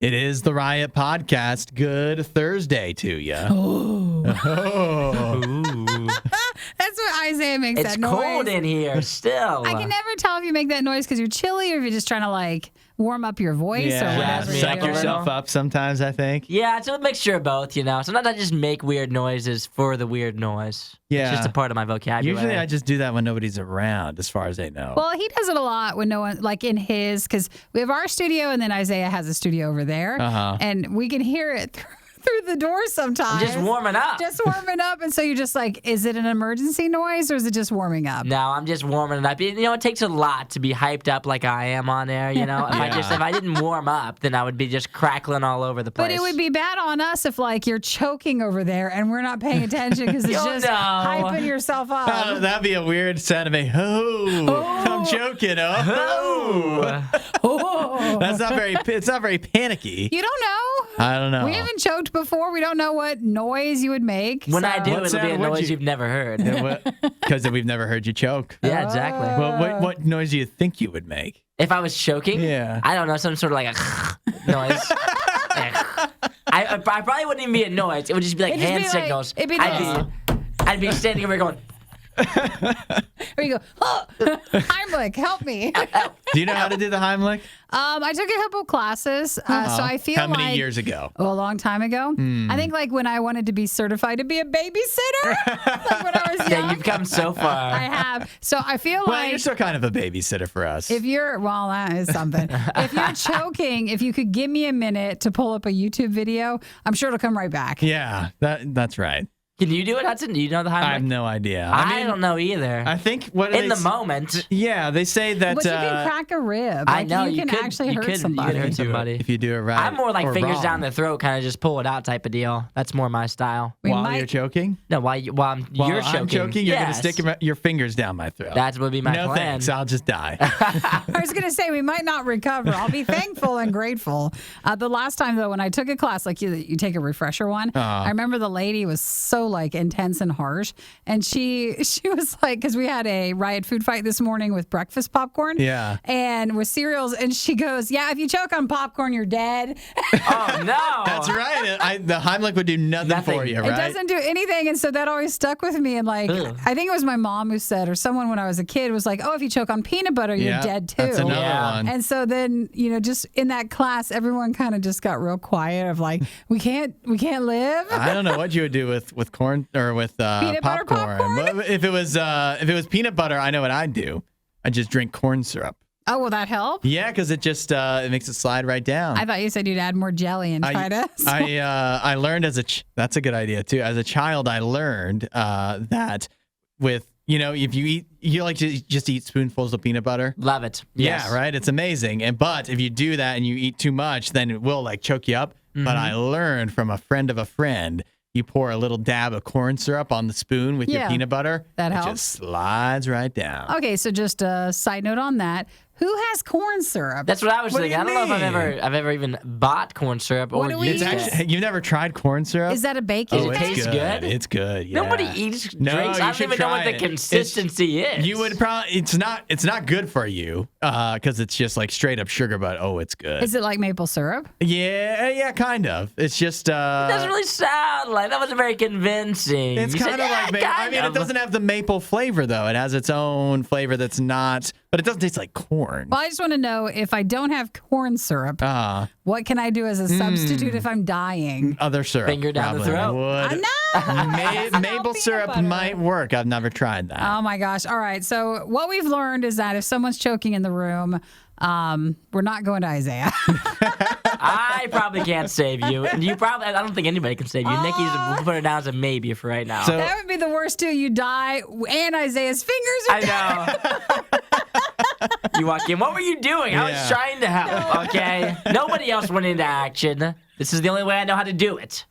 It is the Riot Podcast. Good Thursday to you. Oh. Oh. That's what Isaiah makes It's that noise. cold in here still. I can never tell if you make that noise because you're chilly or if you're just trying to like warm up your voice or whatever. Yeah, Suck you're yourself up sometimes, I think. Yeah, it's a mixture of both, you know. Sometimes I just make weird noises for the weird noise. Yeah. It's just a part of my vocabulary. Usually I just do that when nobody's around, as far as I know. Well, he does it a lot when no one, like in his, because we have our studio and then Isaiah has a studio over there. Uh-huh. And we can hear it through the door sometimes. I'm just warming up. Just warming up. And so you're just like, is it an emergency noise or is it just warming up? No, I'm just warming it up. You know, it takes a lot to be hyped up like I am on air, you know? If I didn't warm up, then I would be just crackling all over the place. But it would be bad on us if like you're choking over there and we're not paying attention because it's just hyping yourself up. That'd be a weird sound of me. Oh, I'm joking. Oh. It's not very panicky. You don't know? I don't know. We haven't choked before. We don't know what noise you would make. When I do, What it'll be a sound would noise you- you've never heard. Because we've never heard you choke. Yeah, exactly. Well, what noise do you think you would make? If I was choking, Yeah. I don't know, some sort of like a noise. I probably wouldn't even be a noise. It would just be like It'd just hand be like- signals. it'd be like- I'd be standing over going, Or you go, oh, Heimlich, help me. Do you know how to do the Heimlich? I took a couple classes, so I feel How many like years ago? a long time ago. I think like when I wanted to be certified to be a babysitter, like when I was young. yeah, you've come so far. I have. So I feel Well, like you're still kind of a babysitter for us. if you're, well, that is something. If you're choking, if you could give me a minute to pull up a YouTube video, I'm sure it'll come right back. Yeah, that's right. Can you do it, Hudson? Do you know the Heimlich? I have no idea. I don't know either. I think what In the moment. Yeah, they say that But you can crack a rib. I Like, know, you can could- actually you hurt could- somebody. You could hurt somebody. if you do it right. I'm more like or fingers wrong. down the throat, kind of just pull it out type of deal. That's more my style. We While might- you're choking. No, while you're choking. I'm choking. You're Yes. gonna stick your fingers down my throat. That would be my no plan. thanks. I'll just die. I was going to say we might not recover. I'll be thankful and grateful. The last time, though, when I took a class, like you take a refresher one, I remember the lady was so like intense and harsh. And she was like, because we had a riot food fight this morning with breakfast popcorn. Yeah. And with cereals. And she goes, yeah, if you choke on popcorn, you're dead. Oh, no. That's right. The Heimlich would do nothing for you, right? It doesn't do anything. And so that always stuck with me. And like, Ugh. I think it was my mom who said, or someone when I was a kid was like, oh, if you choke on peanut butter, you're Yeah, dead too. That's another Yeah. one. And so then, just in that class, everyone kind of just got real quiet of like, we can't live. I don't know what you would do with corn or with Peanut butter popcorn? Well, if it was peanut butter, I know what I'd do. I'd just drink corn syrup. Oh, will that help? Yeah, because it just it makes it slide right down. I thought you said you'd add more jelly and try to. I learned that's a good idea too. As a child, I learned that with if you like to just eat spoonfuls of peanut butter. Love it. Yes. Yeah, right. It's amazing. But if you do that and you eat too much, then it will like choke you up. But I learned from a friend of a friend. You pour a little dab of corn syrup on the spoon with your peanut butter. That it helps. just slides right down. Okay, so just a side note on that. Who has corn syrup? That's what I was What do thinking. you I don't know if mean? I've ever even bought corn syrup or What do we used use? it. You've never tried corn syrup? Is that a baking Does it thing? taste good? It's good. Yeah. Nobody eats No, drinks. you I don't should even know what try the it. consistency is. You would probably. It's not good for you because it's just like straight up sugar. But it's good. Is it like maple syrup? Yeah, kind of. It's just. It doesn't really sound like that. Wasn't very convincing. It's You kind said, of like maple. I mean, it doesn't have the maple flavor though. It has its own flavor that's not. But it doesn't taste like corn. Well, I just want to know if I don't have corn syrup, what can I do as a substitute if I'm dying? Other syrup. Finger down the probably throat. would. Maple peanut syrup butter. might work. I've never tried that. Oh my gosh. All right. So what we've learned is that if someone's choking in the room, we're not going to Isaiah. I probably can't save you. And you probably, I don't think anybody can save you. Nikki's, we'll put her down as a maybe for right now. So- That would be the worst too. You die and Isaiah's fingers are I know. You walk in. What were you doing? I was Yeah. trying to help, okay? Nobody else went into action. This is the only way I know how to do it.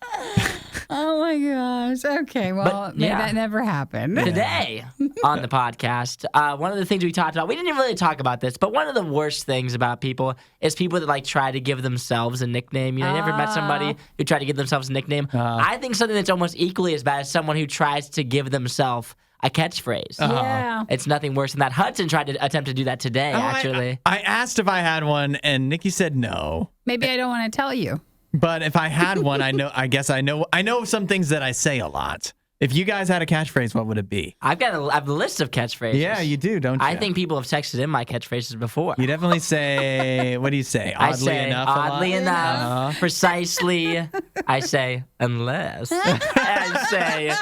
Oh my gosh. Okay. Well, may that never happen. Today on the podcast, one of the things we talked about, we didn't even really talk about this, but one of the worst things about people is people that like try to give themselves a nickname. You know, you ever met somebody who tried to give themselves a nickname? I think something that's almost equally as bad is someone who tries to give themselves a catchphrase. Yeah. It's nothing worse than that. Hudson tried to attempt to do that today, actually. I asked if I had one, and Nikki said no. Maybe I don't want to tell you. But if I had one, I guess I know some things that I say a lot. If you guys had a catchphrase, what would it be? I have a list of catchphrases. Yeah, you do, don't you? I think people have texted in my catchphrases before. You definitely say, what do you say? Oddly enough, precisely. I say, unless. I say,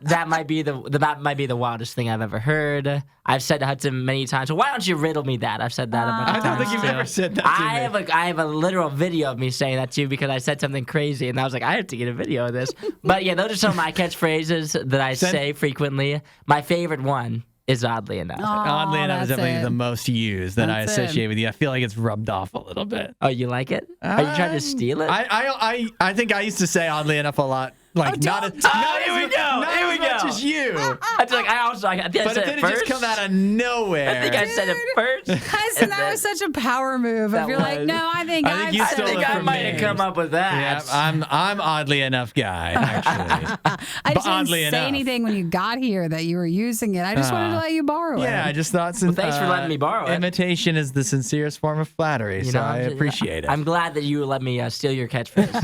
that might be the wildest thing I've ever heard. I've said to Hudson many times, well, why don't you riddle me that? I've said that a bunch of times. I don't think you've ever said that to me. I have a literal video of me saying that to you because I said something crazy, and I was like, I have to get a video of this. But yeah, those are some of my catchphrases that I say frequently. My favorite one is oddly enough. Oddly enough is definitely the most used that I associate with you. I feel like it's rubbed off a little bit. Oh, you like it? Are you trying to steal it? I think I used to say oddly enough a lot. Like here we go. Much as you. I think I think I said it first. Just come out of nowhere. I think I said it first. Hudson, that was such a power move. If you're like, no, I think I might have come up with that. Yeah, I'm oddly enough guy, actually. I just didn't say anything when you got here that you were using it. I just wanted to let you borrow it. Yeah, I just thought thanks for letting me borrow it. Imitation is the sincerest form of flattery, so I appreciate it. I'm glad that you let me steal your catchphrase.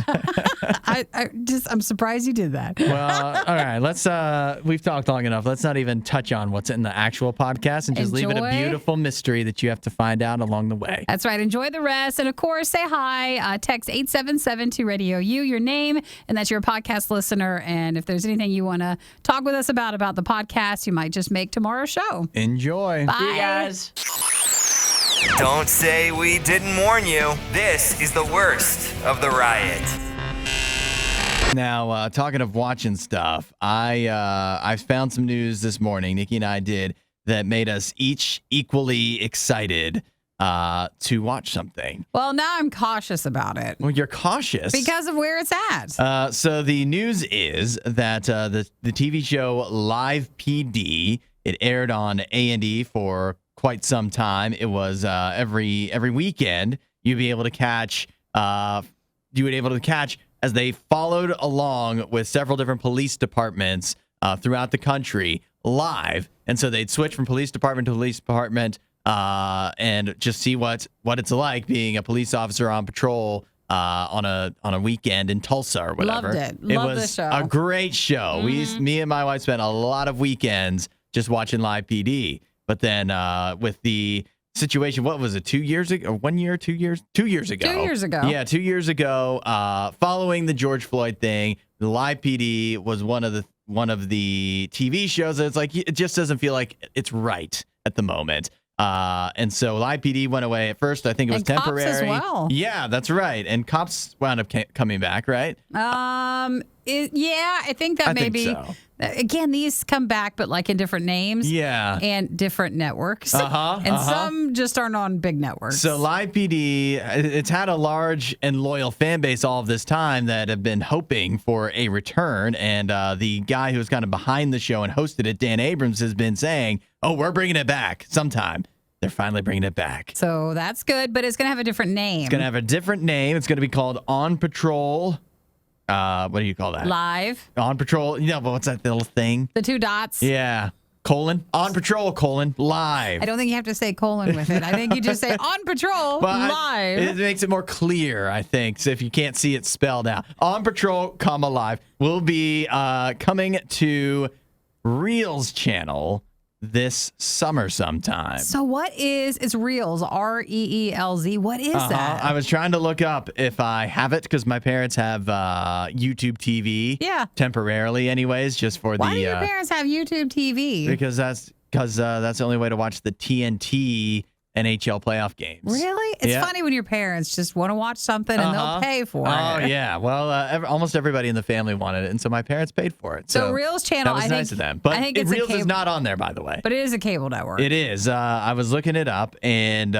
I'm surprised you did that. Well, all right. We've talked long enough. Let's not even touch on what's in the actual podcast and just leave it a beautiful mystery that you have to find out along the way. That's right. Enjoy the rest. And of course, say hi. Text 877 to Radio U, your name, and that's your podcast listener. And if there's anything you want to talk with us about the podcast, you might just make tomorrow's show. Enjoy. Bye. See you guys. Don't say we didn't warn you. This is the worst of the riot. Now, talking of watching stuff, I found some news this morning, Nikki and I did, that made us each equally excited to watch something. Well, now I'm cautious about it. Well, you're cautious. Because of where it's at. So the news is that the TV show Live PD, it aired on A&E for quite some time. It was every weekend you'd be able to catch as they followed along with several different police departments throughout the country live. And so they'd switch from police department to police department and just see what it's like being a police officer on patrol on a weekend in Tulsa or whatever. Loved it. Loved the show. A great show. Mm-hmm. Me and my wife spent a lot of weekends just watching Live PD. But then with the situation, what was it, 2 years ago? 1 year, 2 years? 2 years ago. 2 years ago. Yeah, 2 years ago. Following the George Floyd thing, the Live PD was one of the TV shows that it's like it just doesn't feel like it's right at the moment. And so Live PD went away at first. I think it was temporary. Cops as well. Yeah, that's right. And Cops wound up coming back, right? Yeah, I think that maybe. Think so. Again, these come back, but like in different names. Yeah. And different networks. Some just aren't on big networks. So Live PD, it's had a large and loyal fan base all of this time that have been hoping for a return. And the guy who was kind of behind the show and hosted it, Dan Abrams, has been saying, oh, we're bringing it back sometime. They're finally bringing it back. So that's good, but it's going to have a different name. It's going to have a different name. It's going to be called On Patrol. What do you call that? Live. On Patrol. You know, but what's that little thing? The two dots. Yeah. : On Patrol, live. I don't think you have to say colon with it. I think you just say On Patrol, live. It makes it more clear, I think, so if you can't see it spelled out. On Patrol, live will be coming to Reels channel this summer sometime. So what is, it's Reels, REELZ. What is that? I was trying to look up if I have it because my parents have YouTube TV. Yeah. Temporarily anyways, just for Why do your parents have YouTube TV? Because that's the only way to watch the TNT NHL playoff games. Really? It's funny when your parents just want to watch something and they'll pay for it. Oh, yeah. Well, almost everybody in the family wanted it, and so my parents paid for it. So Reels channel, that was nice of them. But I think Reels is not on there, by the way. But it is a cable network. It is. I was looking it up, and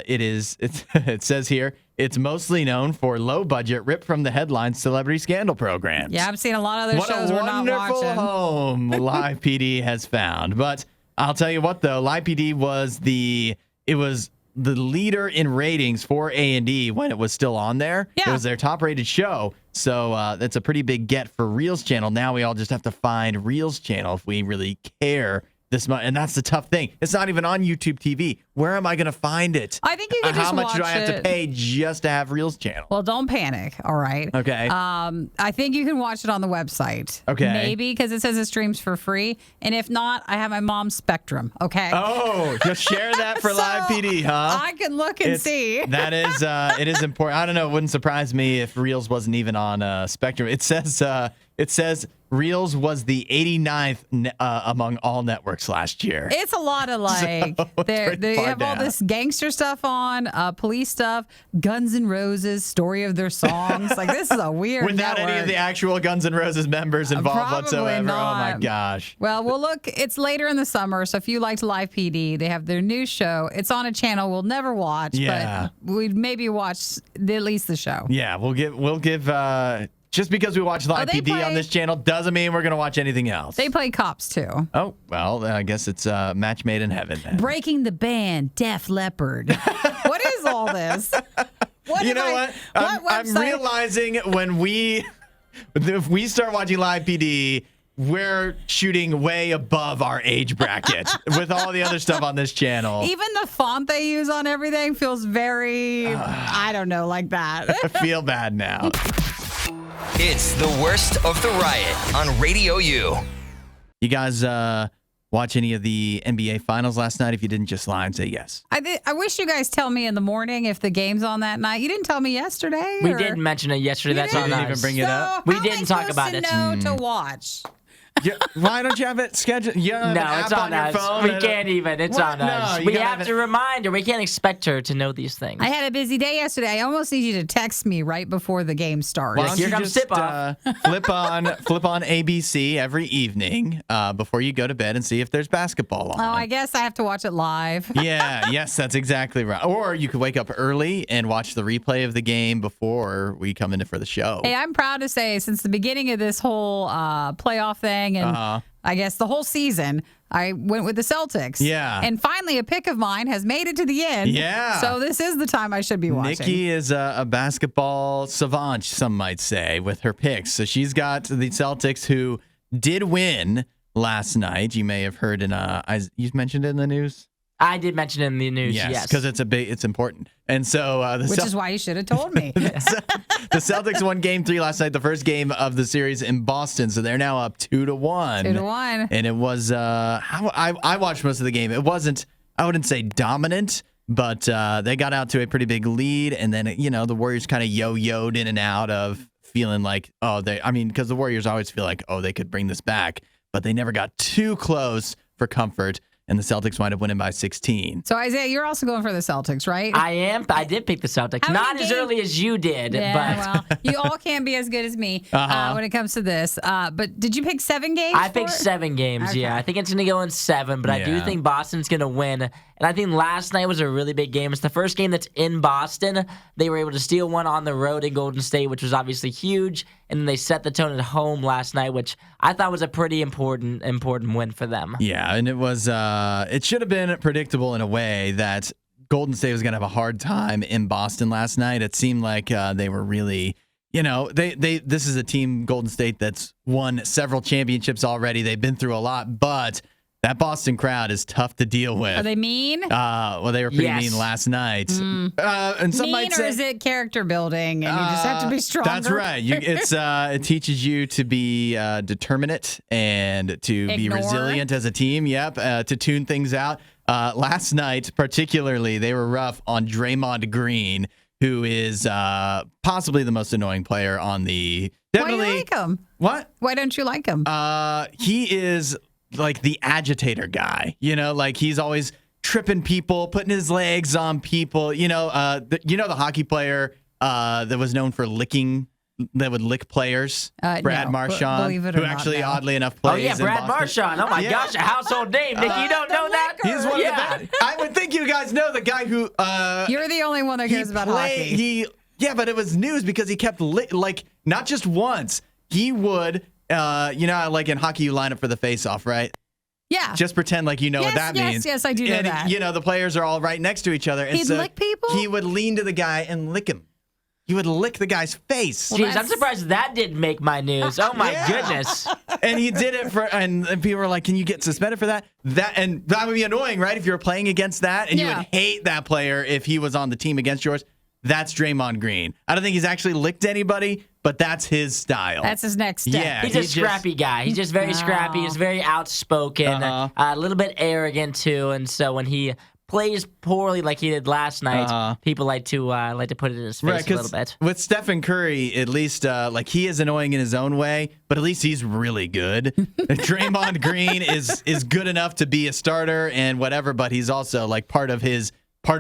it says here, it's mostly known for low-budget, rip-from-the-headlines celebrity scandal programs. Yeah, I've seen a lot of those shows we're not watching. What a wonderful home Live PD has found. But I'll tell you what, though, Live PD was the leader in ratings for A&E when it was still on there. Yeah. It was their top-rated show. So that's a pretty big get for Reels Channel. Now we all just have to find Reels Channel if we really care this much. And that's the tough thing. It's not even on YouTube TV. Where am I going to find it? I think you can just How much watch do I have to it. pay just to have Reels Channel? Well, don't panic. All right. Okay. I think you can watch it on the website. Okay. Maybe because it says it streams for free. And if not, I have my mom's Spectrum. Okay. Oh, you'll share that for So, Live PD, huh? I can look and see. That is, it is important. I don't know. It wouldn't surprise me if Reels wasn't even on Spectrum. It says Reels was the 89th among all networks last year. It's a lot of like, they far have all down. this gangster stuff on, police stuff, Guns N' Roses, story of their songs. Like, this is a weird Without any of network. the actual Guns N' Roses members involved Probably whatsoever. Oh my not. gosh. Well, look, it's later in the summer, so if you liked Live PD, they have their new show. It's on a channel we'll never watch, Yeah. but we'd maybe watch at least the show. Yeah, we'll give. Just because we watch Live they PD on play- this channel doesn't mean we're gonna watch anything else. They play cops, too. Oh well, I guess it's match made in heaven then. Breaking the Band, Def Leppard. What is all this? What You am know I- what? I'm website- realizing if we start watching Live PD, we're shooting way above our age bracket with all the other stuff on this channel. Even the font they use on everything feels very, I don't know, like that. I feel bad now. It's the worst of the riot on Radio U. You guys watch any of the NBA finals last night? If you didn't, just lie and say yes. I wish you guys tell me in the morning if the game's on that night. You didn't tell me yesterday. We or- did mention it yesterday. That's You on didn't us. even bring it up? We how am didn't I talk about supposed it. to know to watch. Yeah, why don't you have it scheduled? You don't have No, an it's app on your us. phone We and- can't even. It's What? on No, us. you We gotta have have to remind her. We can't expect her to know these things. I had a busy day yesterday. I almost need you to text me right before the game starts. Why Like, don't here you comes just tip-off. flip on ABC every evening before you go to bed and see if there's basketball on. Oh, I guess I have to watch it live. Yes, that's exactly right. Or you could wake up early and watch the replay of the game before we come in for the show. Hey, I'm proud to say since the beginning of this whole playoff thing and I guess the whole season, I went with the Celtics. Yeah. And finally, a pick of mine has made it to the end. Yeah. So this is the time I should be watching. Nikki is a basketball savant, some might say, with her picks. So she's got the Celtics who did win last night. You may have heard you mentioned it in the news. I did mention it in the news. Yes. because it's important. And so Which is why you should have told me. the Celtics won Game 3 last night, the first game of the series in Boston. So they're now up 2-1. 2-1. And it was I watched most of the game. It wasn't, I wouldn't say dominant, but they got out to a pretty big lead, and then the Warriors kind of yo-yoed in and out of feeling like because the Warriors always feel like they could bring this back, but they never got too close for comfort. And the Celtics wind up winning by 16. So, Isaiah, you're also going for the Celtics, right? I am. I did pick the Celtics. How many Not as games- early as you did, Yeah, but well, you all can't be as good as me Uh-huh. when it comes to this. But did you pick 7 games? I for picked it? 7 games. Okay. Yeah, I think it's going to go in 7, but I do Yeah. think Boston's going to win. And I think last night was a really big game. It's the first game that's in Boston. They were able to steal one on the road in Golden State, which was obviously huge. And then they set the tone at home last night, which I thought was a pretty important win for them. Yeah, and it was it should have been predictable in a way that Golden State was going to have a hard time in Boston last night. It seemed like they were really, this is a team, Golden State, that's won several championships already. They've been through a lot, but that Boston crowd is tough to deal with. Are they mean? Well, they were pretty Yes. mean last night. And some Mean, might or say, is it character building and you just have to be stronger? That's right. It teaches you to be determinate and to be Ignore. resilient as a team. Yep. To tune things out. Last night, particularly, they were rough on Draymond Green, who is possibly the most annoying player on the. Why do you like him? What? Why don't you like him? He is like the agitator guy. Like he's always tripping people, putting his legs on people. The hockey player that was known for that would lick players, Brad no, Marchand, believe it who or not, actually no. oddly enough Oh, plays yeah, in Brad Boston. Marchand. Oh, my Yeah. gosh, a household name. Nick, you don't know that? He's one Yeah. of the best. I would think you guys know the guy who You're the only one that cares about hockey. But it was news because he kept not just once. He would like in hockey you line up for the face-off, right? Yeah. Just pretend like you know what that means. Yes, I do know and, that. You know, the players are all right next to each other. And He'd so lick people? He would lean to the guy and lick him. He would lick the guy's face. Jeez, I'm surprised that didn't make my news. Oh my goodness. And he did it and people were like, can you get suspended for that? And that would be annoying, right? If you were playing against that and you would hate that player if he was on the team against yours. That's Draymond Green. I don't think he's actually licked anybody, but that's his style. That's his next step. Yeah, He's a scrappy guy. He's just very scrappy. He's very outspoken, a little bit arrogant too. And so when he plays poorly like he did last night, people like to put it in his face a little bit. With Stephen Curry, at least like he is annoying in his own way, but at least he's really good. Draymond Green is good enough to be a starter and whatever, but he's also like part of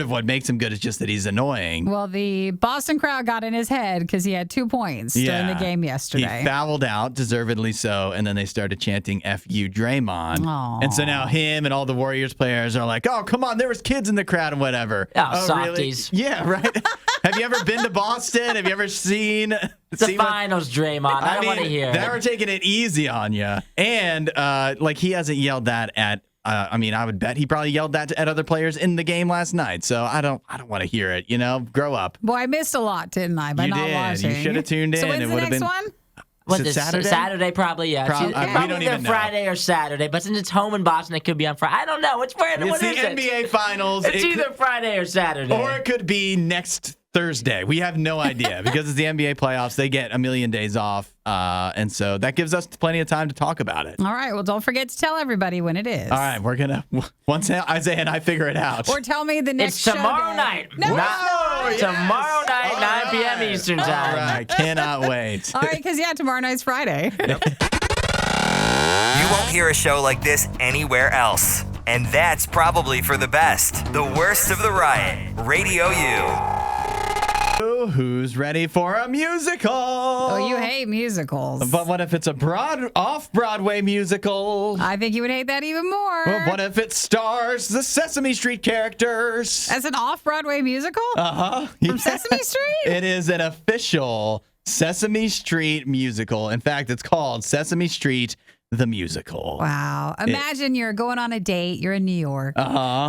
what makes him good is just that he's annoying. Well, the Boston crowd got in his head because he had 2 points during the game yesterday. He fouled out, deservedly so, and then they started chanting F you, Draymond. Aww. And so now him and all the Warriors players are like, oh, come on, there was kids in the crowd and whatever. Oh, Really? softies. Yeah, right? Have you ever been to Boston? Have you ever seen... The finals, Draymond. I don't want to hear it. They were taking it easy on you. And, like, he hasn't yelled that at... I would bet he probably yelled that at other players in the game last night. So I don't want to hear it. You know, grow up. Boy, I missed a lot, didn't I? By You not did. watching. You should have tuned in. So when's It the would have next been. one? Was Is it it Saturday? Saturday, probably, yeah. We Probably don't either even know. Friday or Saturday, but since it's home in Boston, it could be on Friday. I don't know. What It's is the it? NBA Finals. It's either Friday or Saturday. Or it could be next Thursday. We have no idea because it's the NBA playoffs. They get a million days off. And so that gives us plenty of time to talk about it. All right. Well, don't forget to tell everybody when it is. All right. We're going to, once Isaiah and I figure it out. Or tell me the next It's show tomorrow day. night. No, Whoa, it's yes. Tomorrow night, All 9 p.m. right. Eastern All time. right. Cannot wait. All right, because, tomorrow night's Friday. You won't hear a show like this anywhere else. And that's probably for the best. The worst of the riot. Radio U. Who's ready for a musical? Oh, you hate musicals. But what if it's a off-Broadway musical? I think you would hate that even more. Well, what if it stars the Sesame Street characters? As an off-Broadway musical? From Sesame Street? It is an official Sesame Street musical. In fact, it's called Sesame Street the Musical. Wow. Imagine you're going on a date. You're in New York. You're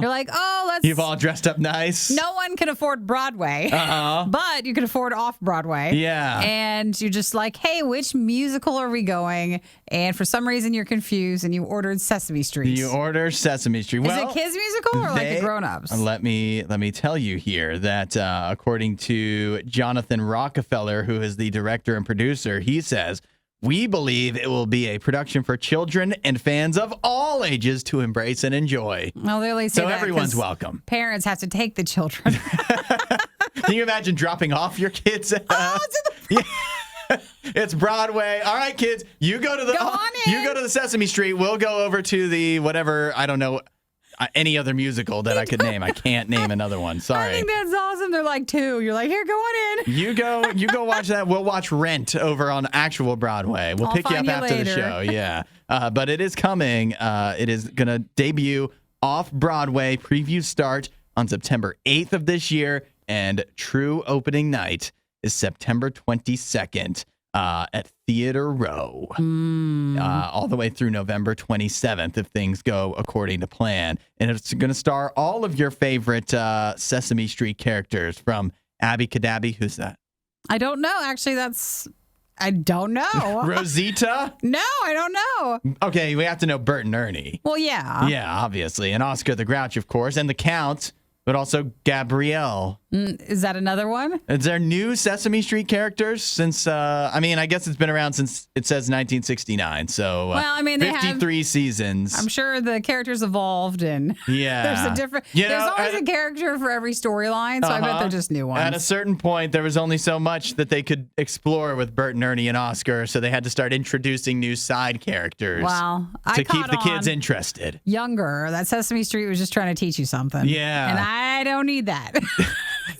like, oh, let's... You've all dressed up nice. No one can afford Broadway, but you can afford off-Broadway. Yeah. And you're just like, hey, which musical are we going? And for some reason, you're confused, and you ordered Sesame Street. You order Sesame Street. Is it a kids musical or like a grown-ups? Let me tell you here that according to Jonathan Rockefeller, who is the director and producer, he says, we believe it will be a production for children and fans of all ages to embrace and enjoy. Well, they only say So that everyone's 'cause welcome. Parents have to take the children. Can you imagine dropping off your kids? To the It's Broadway. All right, kids, you go to the you go to the Sesame Street. We'll go over to the whatever, I don't know, any other musical that I could name. I can't name another one. I Sorry. think that's awesome. They're like 2. You're like, here, go on in. You go watch that. We'll watch Rent over on actual Broadway. We'll I'll pick you up find you after the later. show. Yeah. But it is coming. It is going to debut off Broadway. Previews start on September 8th of this year. And true opening night is September 22nd at Theater Row. All the way through November 27th if things go according to plan. And it's going to star all of your favorite Sesame Street characters from Abby Cadabby. Who's that? I don't know. Actually, I don't know. Rosita? No, I don't know. Okay, we have to know Bert and Ernie. Well, yeah. Yeah, obviously. And Oscar the Grouch, of course. And the Count, but also Gabrielle. Is that another one? Is there new Sesame Street characters since, I guess it's been around since it says 1969. So, Well, I mean, they have- 53 seasons. I'm sure the characters evolved and Yeah. there's a different. You There's know, always a character for every storyline, so I bet they're just new ones. At a certain point, there was only so much that they could explore with Bert and Ernie and Oscar, so they had to start introducing new side characters. Wow. I to keep caught the kids on interested. Younger, that Sesame Street was just trying to teach you something. Yeah. And I don't need that.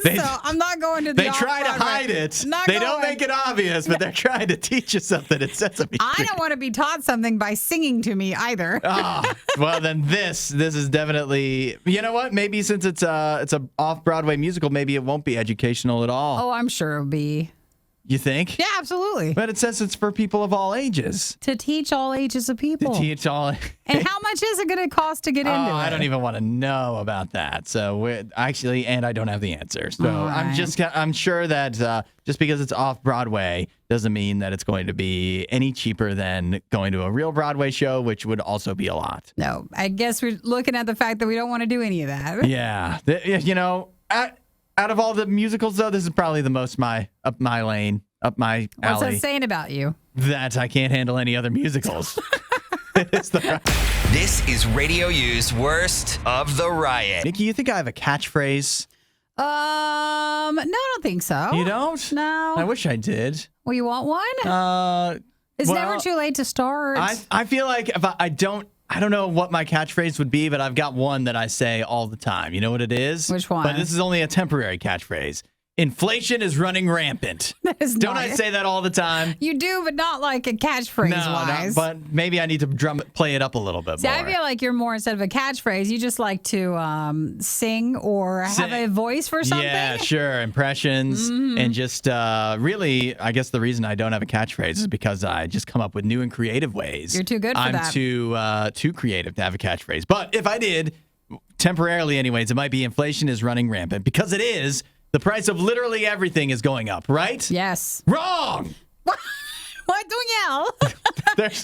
They- so I'm not going to the They try to off-Broadway. hide it. Not They don't going. make it obvious, but they're trying to teach you something at Sesame Street. I don't want to be taught something by singing to me either. Well, then this is definitely, you know what? Maybe since it's a off-Broadway musical, maybe it won't be educational at all. Oh, I'm sure it'll be. You think? Yeah, absolutely. But it says it's for people of all ages. To teach all ages of people. To teach all. And how much is it going to cost to get into it? I don't even want to know about that. So and I don't have the answer. So All right. I'm sure that just because it's off Broadway doesn't mean that it's going to be any cheaper than going to a real Broadway show, which would also be a lot. No, I guess we're looking at the fact that we don't want to do any of that. Yeah. Out of all the musicals, though, this is probably the most up my lane, up my What's alley. that saying about you? That I can't handle any other musicals. This is Radio U's Worst of the Riot. Nikki, you think I have a catchphrase? No, I don't think so. You don't? No. I wish I did. Well, you want one? It's never too late to start. I feel like if I don't know what my catchphrase would be, but I've got one that I say all the time. You know what it is? Which one? But this is only a temporary catchphrase. Inflation is running rampant. That is Don't not I it. say that all the time? You do, but not like a catchphrase wise. But maybe I need to play it up a little bit See, more. I feel like you're more, instead of a catchphrase, you just like to sing or have a voice for something. Yeah, sure. Impressions. And just really, I guess the reason I don't have a catchphrase is because I just come up with new and creative ways. You're too good for that. I'm too creative to have a catchphrase. But if I did, temporarily anyways, it might be inflation is running rampant. Because it is. The price of literally everything is going up, right? Yes. Wrong! What? Don't yell.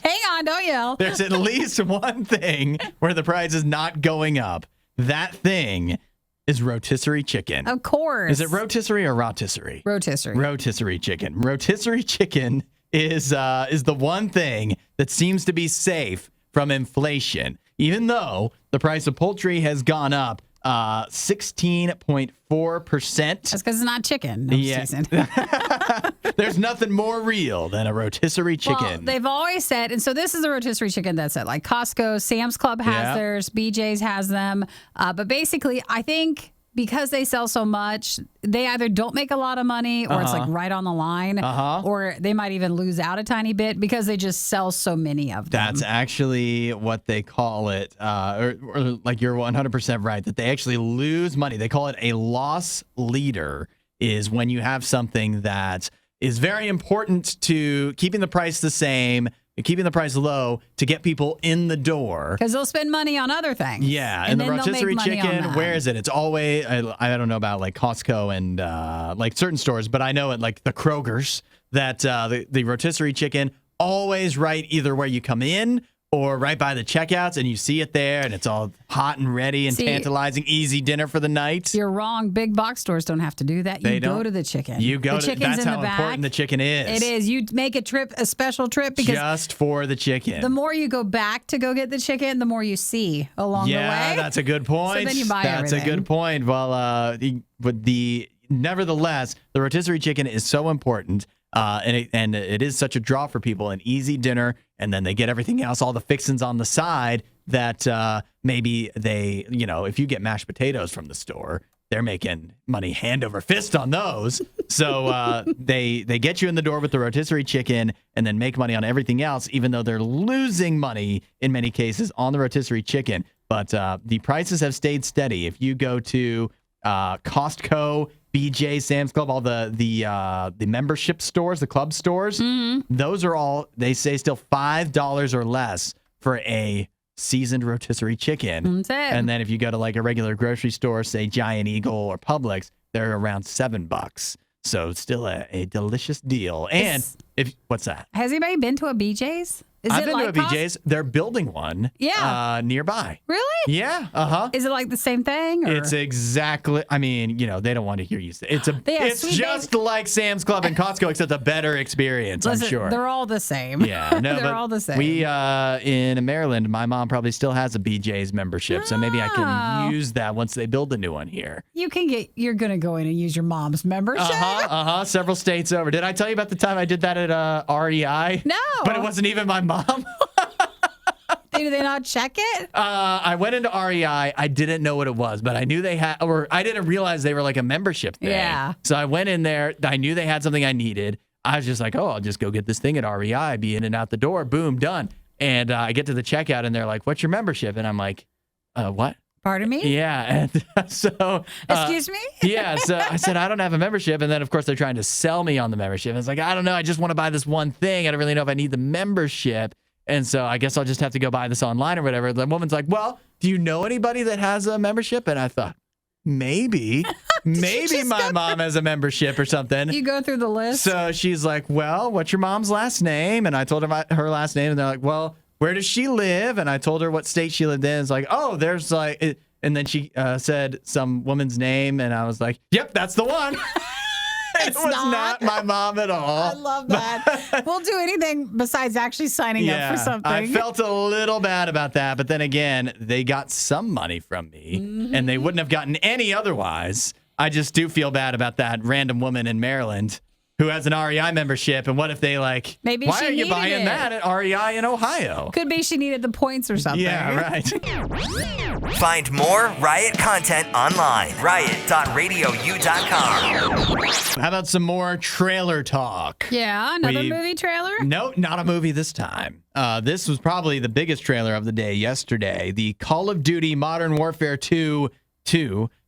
Hang on, don't yell. There's at least one thing where the price is not going up. That thing is rotisserie chicken. Of course. Is it rotisserie or rotisserie? Rotisserie. Rotisserie chicken. Rotisserie chicken is the one thing that seems to be safe from inflation, even though the price of poultry has gone up 16.4%. That's because it's not chicken. No, Yeah. There's nothing more real than a rotisserie chicken. Well, they've always said, and so this is a rotisserie chicken that's at like Costco, Sam's Club has theirs, BJ's has them. But basically, I think because they sell so much, they either don't make a lot of money or it's like right on the line, or they might even lose out a tiny bit because they just sell so many of them. That's actually what they call it, or like you're 100% right, that they actually lose money. They call it a loss leader, is when you have something that is very important to keeping the price the same, keeping the price low to get people in the door. Because they'll spend money on other things. Yeah, and the then they'll rotisserie make money on chicken, that. where is it? It's always, I don't know about like Costco and like certain stores, but I know at like the Kroger's that the rotisserie chicken always right either where you come in or right by the checkouts, and you see it there, and it's all hot and ready and tantalizing, easy dinner for the night. You're wrong. Big box stores don't have to do that. They You go don't. to the chicken. You go the to chicken's that's in how the back. important the chicken is. It is. You make a special trip because just for the chicken. the more you go back to go get the chicken, the more you see along the way. Yeah, that's a good point. So then you buy That's everything. a good point. Well, nevertheless, the rotisserie chicken is so important. And it is such a draw for people, an easy dinner, and then they get everything else, all the fixins on the side that maybe they, if you get mashed potatoes from the store, they're making money hand over fist on those. So they get you in the door with the rotisserie chicken and then make money on everything else, even though they're losing money in many cases on the rotisserie chicken. But the prices have stayed steady. If you go to Costco, BJ, Sam's Club, all the membership stores, the club stores, those are all, they say, still $5 or less for a seasoned rotisserie chicken. That's it. And then if you go to like a regular grocery store, say Giant Eagle or Publix, they're around $7. So it's still a delicious deal. And what's that? Has anybody been to a BJ's? Is I've it been like to a BJ's. They're building one. Yeah. Nearby. Really? Yeah. Is it like the same thing? Or? It's exactly. I mean, they don't want to hear you say it's It's sweet just like Sam's Club and Costco, except a better experience. Listen, I'm sure. they're all the same. Yeah, no, they're but all the same. We in Maryland, my mom probably still has a BJ's membership, so maybe I can use that once they build a new one here. You're gonna go in and use your mom's membership. Several states over. Did I tell you about the time I did that at REI? No. But it wasn't even my mom. Do they not check it? I went into REI. I didn't know what it was, but I knew they had, or I didn't realize they were like a membership thing. Yeah. So I went in there. I knew they had something I needed. I was just like, I'll just go get this thing at REI, be in and out the door. Boom, done. And I get to the checkout and they're like, what's your membership? And I'm like, what? Pardon me? Yeah. And so. Excuse me? Yeah. So I said, I don't have a membership. And then, of course, they're trying to sell me on the membership. And it's like, I don't know. I just want to buy this one thing. I don't really know if I need the membership. And so I guess I'll just have to go buy this online or whatever. The woman's like, well, do you know anybody that has a membership? And I thought, maybe my mom has a membership or something. You go through the list. So she's like, well, what's your mom's last name? And I told her her last name. And they're like, well, where does she live? And I told her what state she lived in. It's like, oh, there's like, and then she said some woman's name. And I was like, yep, that's the one. It was not my mom at all. I love that. We'll do anything besides actually signing up for something. I felt a little bad about that. But then again, they got some money from me and they wouldn't have gotten any otherwise. I just do feel bad about that random woman in Maryland who has an REI membership. And what if they like, maybe why she are you needed buying it. that at REI in Ohio? Could be she needed the points or something. Yeah, right. Find more Riot content online. Riot.radiou.com. How about some more trailer talk? Yeah, another movie trailer? No, not a movie this time. This was probably the biggest trailer of the day yesterday. The Call of Duty Modern Warfare 2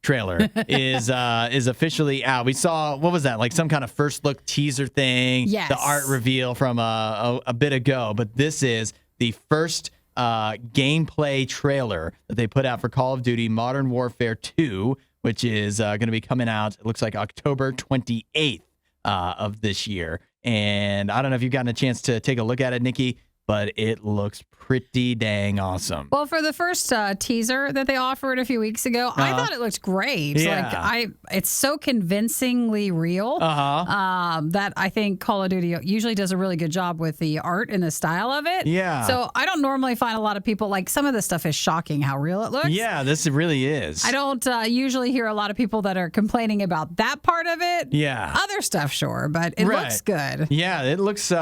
trailer is officially out. We saw, what was that? Like some kind of first look teaser thing. Yes. The art reveal from a bit ago. But this is the first gameplay trailer that they put out for Call of Duty Modern Warfare 2, which is going to be coming out, it looks like October 28th of this year. And I don't know if you've gotten a chance to take a look at it, Nikki, but it looks pretty dang awesome. Well, for the first teaser that they offered a few weeks ago, I thought it looked great. Yeah. It's so convincingly real that I think Call of Duty usually does a really good job with the art and the style of it. Yeah. So I don't normally find a lot of people, like some of the stuff is shocking how real it looks. Yeah, this really is. I don't usually hear a lot of people that are complaining about that part of it. Yeah. Other stuff, sure, but it looks good. Yeah, it looks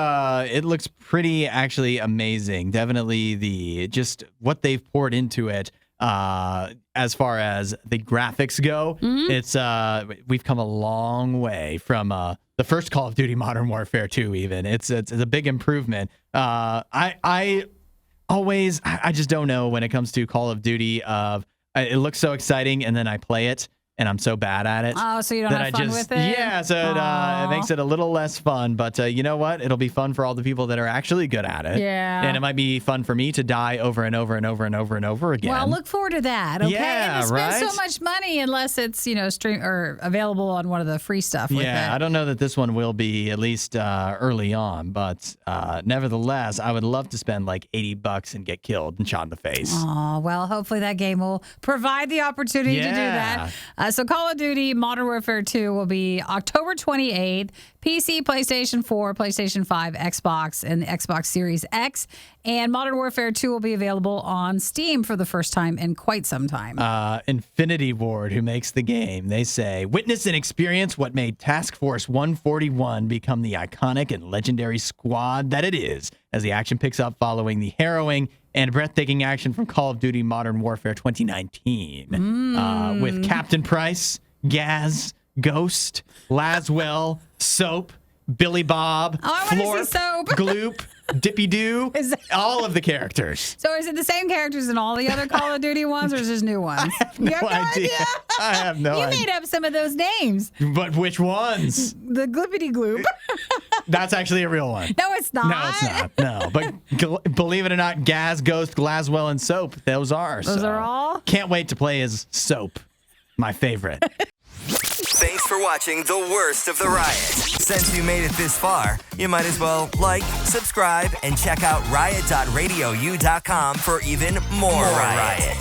pretty actually amazing. Definitely just what they've poured into it as far as the graphics go. It's we've come a long way from the first Call of Duty Modern Warfare 2 even. It's a big improvement. I just don't know when it comes to Call of Duty it looks so exciting and then I play it and I'm so bad at it. Oh, so you don't have fun with it? Yeah, so it makes it a little less fun. But you know what? It'll be fun for all the people that are actually good at it. Yeah. And it might be fun for me to die over and over and over and over and over again. Well, look forward to that, okay? Yeah, and spend right? so much money unless it's, stream or available on one of the free stuff with it. I don't know that this one will be, at least early on. But nevertheless, I would love to spend like $80 and get killed and shot in the face. Oh, well, hopefully that game will provide the opportunity to do that. So Call of Duty Modern Warfare 2 will be October 28th. PC, PlayStation 4, PlayStation 5, Xbox, and the Xbox Series X. And Modern Warfare 2 will be available on Steam for the first time in quite some time. Infinity Ward, who makes the game, they say, witness and experience what made Task Force 141 become the iconic and legendary squad that it is, as the action picks up following the harrowing and breathtaking action from Call of Duty Modern Warfare 2019. With Captain Price, Gaz, Ghost, Laswell, Soap, Billy Bob, I wanna see Soap. Gloop, Dippy Doo, all of the characters. So is it the same characters in all the other Call of Duty ones, or is this new ones? I have no idea. I have no idea. You made up some of those names. But which ones? The Glippity Gloop. That's actually a real one. No, it's not. No, it's not. No. But believe it or not, Gaz, Ghost, Glaswell, and Soap, those are. Those are all? Can't wait to play as Soap, my favorite. Thanks for watching the worst of the riot. Since you made it this far, you might as well like, subscribe, and check out riot.radiou.com for even more riot.